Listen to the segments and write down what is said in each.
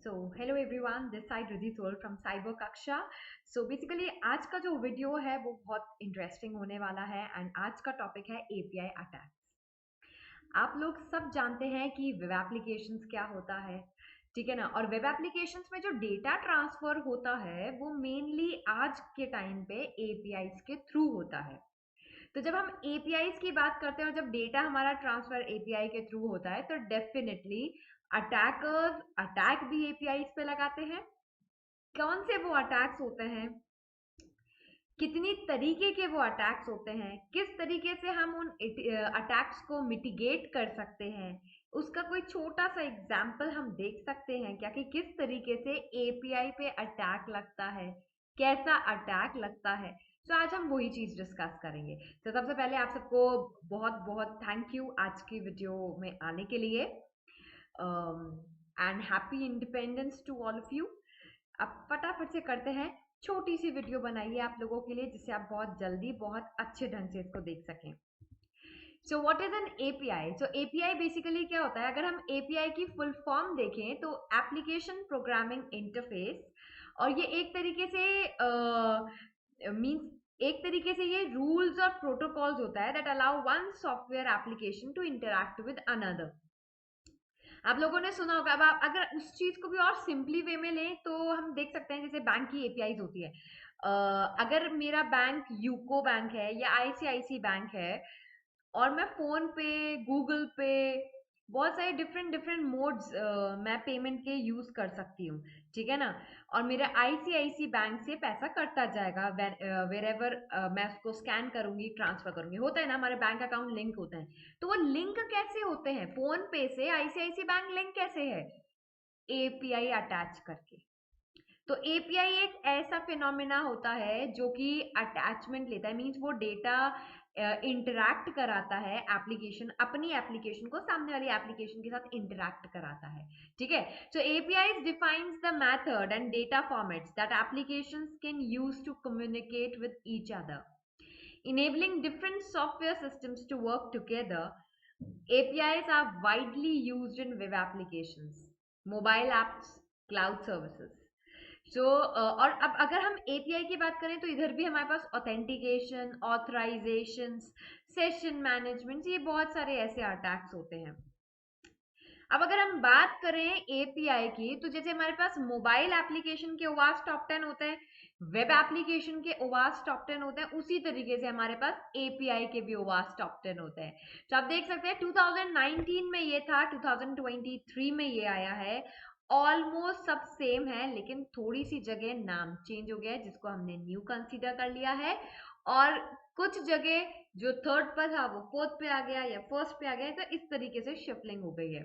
So hello everyone, this side Riddhi Soul from Cyber Kaksha. So basically आज का जो video है वो बहुत इंटरेस्टिंग होने वाला है एंड आज का टॉपिक है API अटैक्स। आप लोग सब जानते हैं कि वेब एप्लीकेशंस क्या होता है, ठीक है ना। और वेब एप्लीकेशंस में जो डेटा ट्रांसफर होता है वो मेनली आज के टाइम पे APIs के थ्रू होता है। तो जब हम APIs की बात करते हैं और जब डेटा हमारा ट्रांसफर API के थ्रू होता है तो डेफिनेटली अटैकर्स अटैक भी APIs पे लगाते हैं। कौन से वो अटैक्स होते हैं, कितनी तरीके के वो अटैक्स होते हैं, किस तरीके से हम उन अटैक्स को मिटिगेट कर सकते हैं, उसका कोई छोटा सा एग्जाम्पल हम देख सकते हैं क्या कि किस तरीके से API पे अटैक लगता है, कैसा अटैक लगता है। तो आज हम वही चीज डिस्कस करेंगे। तो सबसे पहले आप सबको बहुत बहुत थैंक यू आज की वीडियो में आने के लिए and happy independence to all of you. अब फटाफट से करते हैं, छोटी सी वीडियो बनाइए आप लोगों के लिए जिससे आप बहुत जल्दी बहुत अच्छे ढंग से इसको देख सकें। So what is an API? So API basically क्या होता है, अगर हम एपीआई की फुल फॉर्म देखें तो एप्लीकेशन प्रोग्रामिंग इंटरफेस, और ये एक तरीके से मींस एक तरीके से ये रूल्स और प्रोटोकॉल्स होता है that allow one software application to interact with another. आप लोगों ने सुना होगा। अब आप अगर उस चीज को भी और सिंपली वे में लें तो हम देख सकते हैं जैसे बैंक की एपीआईज होती है। अगर मेरा बैंक यूको बैंक है या आईसीआईसी बैंक है और मैं फोन पे, गूगल पे, बहुत सारे डिफरेंट डिफरेंट मोड्स मैं पेमेंट के यूज कर सकती हूँ, ठीक है ना। और मेरा आईसीआईसी बैंक से पैसा कटता जाएगा वेर एवर मैं उसको स्कैन करूंगी, ट्रांसफर करूंगी। होता है ना, हमारे बैंक अकाउंट लिंक होते हैं। तो वो लिंक कैसे होते हैं, फोन पे से आईसीआईसी बैंक लिंक कैसे है? एपीआई अटैच करके। तो एपीआई एक ऐसा फिनोमिना होता है जो कि अटैचमेंट लेता है, मींस वो डेटा इंटरैक्ट कराता है, एप्लीकेशन अपनी एप्लीकेशन को सामने वाली एप्लीकेशन के साथ इंटरैक्ट कराता है, ठीक है। So API defines the method and data formats that applications can use to communicate with each other, enabling different software systems to work together. APIs are widely used in web applications, mobile apps, cloud services. So, और अब अगर हम API की बात करें तो इधर भी हमारे पास ऑथेंटिकेशन, ऑथराइजेशन, सेशन मैनेजमेंट, ये बहुत सारे ऐसे अटैक्स होते हैं। अब अगर हम बात करें एपीआई की तो जैसे हमारे पास मोबाइल एप्लीकेशन के ओवास टॉप 10 होते हैं, वेब एप्लीकेशन के ओवास टॉप 10 होते हैं, उसी तरीके से हमारे पास एपीआई के भी ओवास टॉप 10 होते हैं। तो आप देख सकते हैं 2019 में ये था, 2023 में ये आया है। ऑलमोस्ट सब सेम है लेकिन थोड़ी सी जगह नाम चेंज हो गया है जिसको हमने न्यू कंसीडर कर लिया है, और कुछ जगह जो थर्ड पर था वो फोर्थ पे आ गया या फर्स्ट पे आ गया, तो इस तरीके से शिफ्टिंग हो गई है,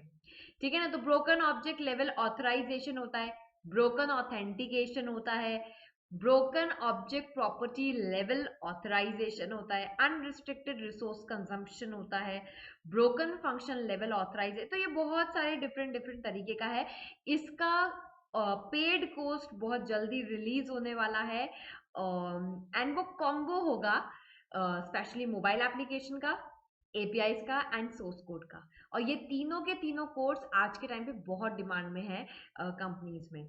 ठीक है ना। तो ब्रोकन ऑब्जेक्ट लेवल ऑथराइजेशन होता है, ब्रोकन ऑथेंटिकेशन होता है, broken object property level authorisation होता है, अनरिस्ट्रिक्टेड रिसोर्स कंजम्पशन होता है, ब्रोकन फंक्शन लेवल ऑथराइजेशन। तो ये बहुत सारे डिफरेंट डिफरेंट तरीके का है। इसका पेड कोस्ट बहुत जल्दी रिलीज होने वाला है एंड वो कॉम्बो होगा स्पेशली मोबाइल एप्लीकेशन का, एपीआईज का एंड सोर्स कोड का। और ये तीनों के तीनों कोर्स आज के टाइम पे बहुत डिमांड में है कंपनीज में।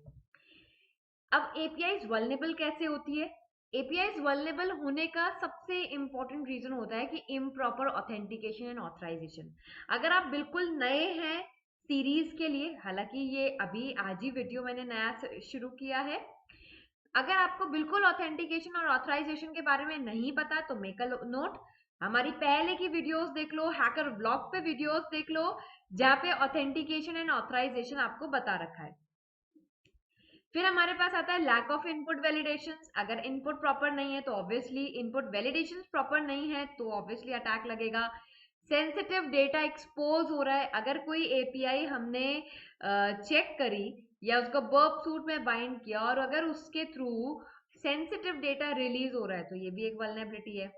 अब एपीआईज वल्नेबल कैसे होती है? एपीआईज वल्नेबल होने का सबसे इंपॉर्टेंट रीजन होता है कि इम्प्रॉपर ऑथेंटिकेशन एंड ऑथराइजेशन। अगर आप बिल्कुल नए हैं सीरीज के लिए, हालांकि ये अभी आज ही वीडियो मैंने नया शुरू किया है, अगर आपको बिल्कुल ऑथेंटिकेशन और ऑथराइजेशन के बारे में नहीं पता तो मेक अ नोट, हमारी पहले की वीडियोस देख लो, हैकर ब्लॉग पे वीडियोस देख लो जहाँ पे ऑथेंटिकेशन एंड ऑथराइजेशन आपको बता रखा है। फिर हमारे पास आता है लैक ऑफ इनपुट वैलिडेशन। अगर इनपुट प्रॉपर नहीं है तो ऑब्वियसली इनपुट वैलिडेशन प्रॉपर नहीं है तो ऑब्वियसली अटैक लगेगा। सेंसिटिव डेटा एक्सपोज हो रहा है, अगर कोई एपीआई हमने चेक करी या उसको बर्ब सूट में बाइंड किया और अगर उसके थ्रू सेंसिटिव डेटा रिलीज हो रहा है तो ये भी एक वल्नरेबिलिटी है।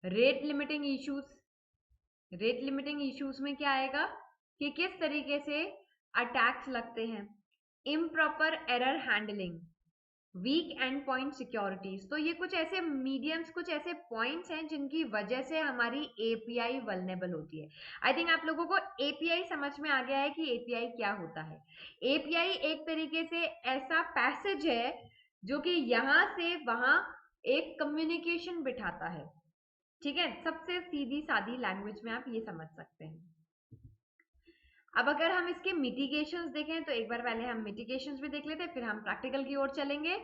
Rate limiting issues, rate limiting issues में क्या आएगा कि किस तरीके से अटैक्स लगते हैं। Improper error handling, weak end point securities, तो ये कुछ ऐसे मीडियम्स, कुछ ऐसे पॉइंट्स हैं जिनकी वजह से हमारी एपीआई वल्नेबल होती है। आई थिंक आप लोगों को एपीआई समझ में आ गया है कि एपीआई क्या होता है। एपीआई एक तरीके से ऐसा पैसेज है जो कि यहाँ से वहां एक कम्युनिकेशन बिठाता है। ठीक है, सबसे सीधी सादी लैंग्वेज में आप ये समझ सकते हैं। अब अगर हम इसके मिटिगेशंस देखें तो एक बार पहले हम मिटिगेशंस भी देख लेते हैं, फिर हम प्रैक्टिकल की ओर चलेंगे।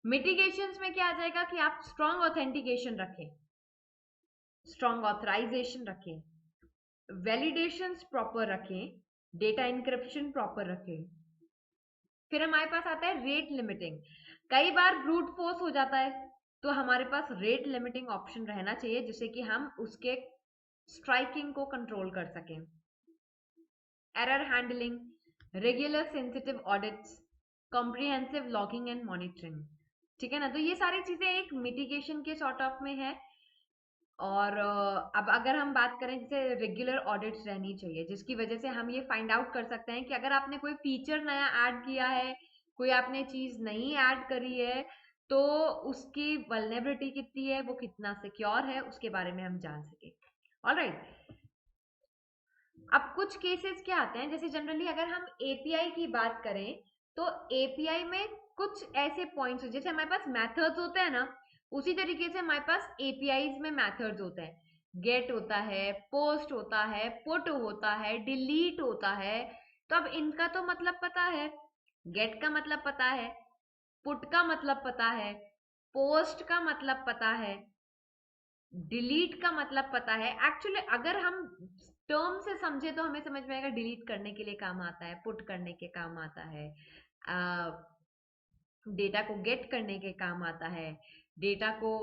मिटिगेशंस में क्या आ जाएगा कि आप स्ट्रॉन्ग ऑथेंटिकेशन रखें, स्ट्रॉन्ग ऑथराइजेशन रखें, वैलिडेशंस प्रॉपर रखें, डेटा इंक्रिप्शन प्रॉपर रखें। फिर हमारे पास आता है रेट लिमिटिंग। कई बार ब्रूट फोर्स हो जाता है, तो हमारे पास रेट लिमिटिंग ऑप्शन रहना चाहिए जिससे कि हम उसके स्ट्राइकिंग को कंट्रोल कर सकें। Error handling, regular sensitive audits, comprehensive logging and monitoring. ठीक है ना, तो ये सारी चीजें एक मिटिगेशन के सॉर्ट ऑफ में है। और अब अगर हम बात करें, जैसे रेगुलर ऑडिट्स रहनी चाहिए जिसकी वजह से हम ये फाइंड आउट कर सकते हैं कि अगर आपने कोई फीचर नया ऐड किया है, कोई आपने चीज नई ऐड करी है, तो उसकी वल्नेबिलिटी कितनी है, वो कितना सिक्योर है, उसके बारे में हम जान सके। ऑलराइट, अब कुछ केसेस क्या आते हैं, जैसे जनरली अगर हम एपीआई की बात करें तो एपीआई में कुछ ऐसे पॉइंट्स, जैसे हमारे पास मेथड्स होते हैं ना, उसी तरीके से हमारे पास एपीआईज में मेथड्स होते हैं। गेट होता है, पोस्ट होता है, पुट होता है, डिलीट होता है। तो अब इनका तो मतलब पता है, गेट का मतलब पता है, पुट का मतलब पता है, पोस्ट का मतलब पता है, डिलीट का मतलब पता है। एक्चुअली अगर हम टर्म से समझे तो हमें समझ में आएगा, डिलीट करने के लिए काम आता है, पुट करने के काम आता है, डेटा को गेट करने के काम आता है, डेटा को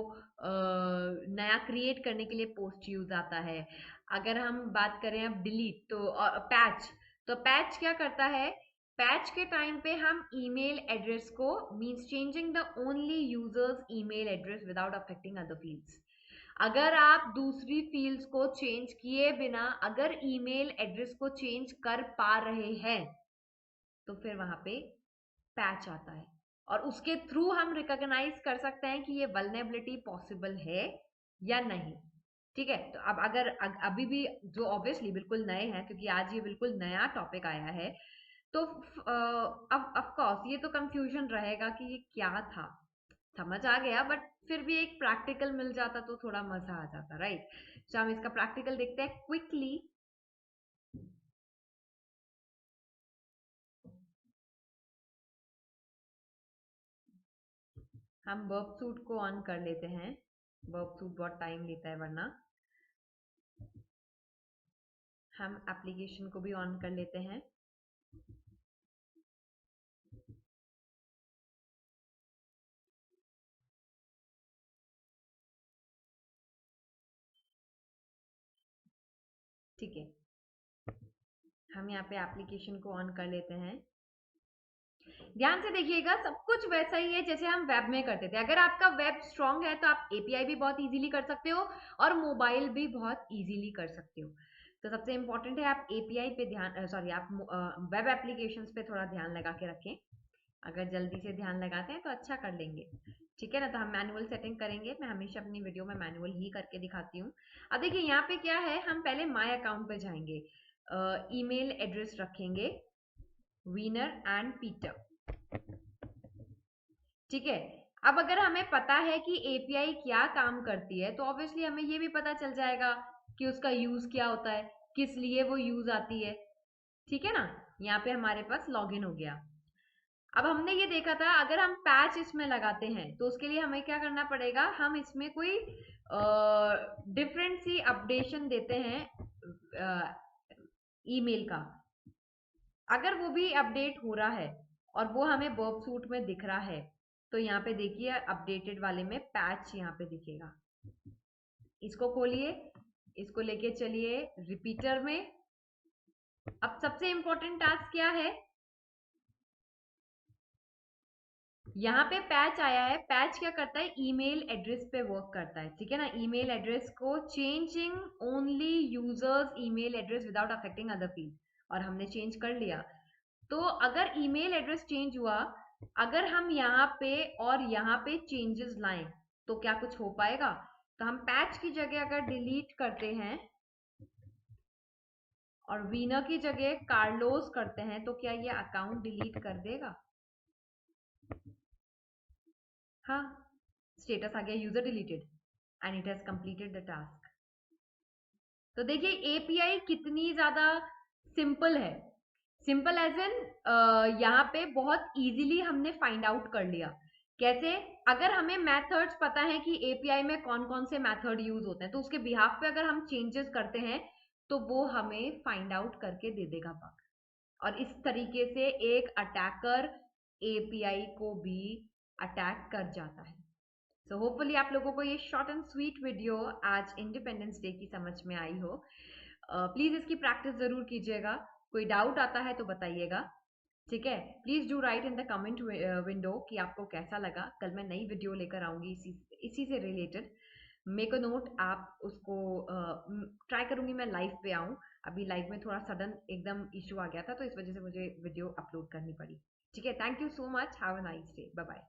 नया क्रिएट करने के लिए पोस्ट यूज आता है। अगर हम बात करें अब डिलीट, तो पैच, तो पैच क्या करता है, पैच के टाइम पे हम ईमेल एड्रेस को, means changing the only users email address without affecting other fields. अगर आप दूसरी फील्ड्स को चेंज किए बिना अगर ईमेल एड्रेस को चेंज कर पा रहे हैं तो फिर वहां पे पैच आता है, और उसके थ्रू हम रिकॉग्नाइज कर सकते हैं कि ये वल्नेबिलिटी पॉसिबल है या नहीं। ठीक है, तो अब अगर अभी भी जो ऑब्वियसली बिल्कुल नए हैं, क्योंकि आज ये बिल्कुल नया टॉपिक आया है, तो अब ऑफ कोर्स ये तो कंफ्यूजन रहेगा कि ये क्या था। समझ आ गया, बट फिर भी एक प्रैक्टिकल मिल जाता तो थोड़ा मजा आ जाता, राइट। तो हम इसका प्रैक्टिकल देखते हैं क्विकली। हम वर्ब सूट को ऑन कर लेते हैं, वर्ब सूट बहुत टाइम लेता है, वरना हम एप्लीकेशन को भी ऑन कर लेते हैं। ठीक है, हम यहाँ पे एप्लीकेशन को ऑन कर लेते हैं। ध्यान से देखिएगा, सब कुछ वैसा ही है जैसे हम वेब में करते थे। अगर आपका वेब स्ट्रांग है तो आप एपीआई भी बहुत इजीली कर सकते हो और मोबाइल भी बहुत इजीली कर सकते हो। तो सबसे इंपॉर्टेंट है आप एपीआई पे ध्यान, सॉरी, आप वेब एप्लीकेशंस पे थोड़ा ध्यान लगा के रखें। अगर जल्दी से ध्यान लगाते हैं तो अच्छा कर लेंगे। ठीक है ना, तो हम मैनुअल सेटिंग करेंगे। मैं हमेशा अपनी वीडियो में मैनुअल ही करके दिखाती हूँ। अब देखिए यहाँ पे क्या है, हम पहले माय अकाउंट पे जाएंगे, ईमेल एड्रेस रखेंगे वीनर एंड पीटर। ठीक है, अब अगर हमें पता है कि एपीआई क्या काम करती है तो ऑब्वियसली हमें ये भी पता चल जाएगा कि उसका यूज क्या होता है, किस लिए वो यूज आती है। ठीक है ना, यहाँ पे हमारे पास लॉगिन हो गया। अब हमने ये देखा था अगर हम पैच इसमें लगाते हैं तो उसके लिए हमें क्या करना पड़ेगा, हम इसमें कोई डिफरेंट सी अपडेशन देते हैं ईमेल का। अगर वो भी अपडेट हो रहा है और वो हमें वर्ब सूट में दिख रहा है तो यहाँ पे देखिए अपडेटेड वाले में पैच यहाँ पे दिखेगा। इसको खोलिए, इसको लेके चलिए रिपीटर में। अब सबसे इंपॉर्टेंट टास्क क्या है, यहाँ पे पैच आया है। पैच क्या करता है, ईमेल एड्रेस पे वर्क करता है। ठीक है ना, ईमेल एड्रेस को changing only users email address without affecting other field, और हमने चेंज कर लिया। तो अगर ईमेल एड्रेस चेंज हुआ अगर हम यहाँ पे और यहाँ पे चेंजेस लाएं तो क्या कुछ हो पाएगा? तो हम पैच की जगह अगर डिलीट करते हैं और वीनर की जगह कार्लोस करते हैं तो क्या ये अकाउंट डिलीट कर देगा? हाँ, स्टेटस आ गया user deleted and it has completed the task. तो देखिए एपीआई कितनी ज्यादा सिंपल है। सिंपल एज इन यहाँ पे बहुत इजीली हमने फाइंड आउट कर लिया। कैसे? अगर हमें मेथड्स पता है कि एपीआई में कौन कौन से मेथड यूज होते हैं तो उसके बिहाफ पे अगर हम चेंजेस करते हैं तो वो हमें फाइंड आउट करके दे देगा बग। और इस तरीके से एक अटैकर एपीआई को भी अटैक कर जाता है। सो होपफुली आप लोगों को ये शॉर्ट एंड स्वीट वीडियो आज इंडिपेंडेंस डे की समझ में आई हो। प्लीज इसकी प्रैक्टिस जरूर कीजिएगा। कोई डाउट आता है तो बताइएगा, ठीक है? Please do right in the comment window कि आपको कैसा लगा। कल मैं नई वीडियो लेकर आऊंगी इसी से रिलेटेड। मेक अ नोट, आप उसको ट्राई करूंगी मैं लाइव पे आऊं। अभी लाइव में थोड़ा सडन एकदम इशू आ गया था तो इस वजह से मुझे वीडियो अपलोड करनी पड़ी। ठीक है, thank you so much, have a nice day, bye bye.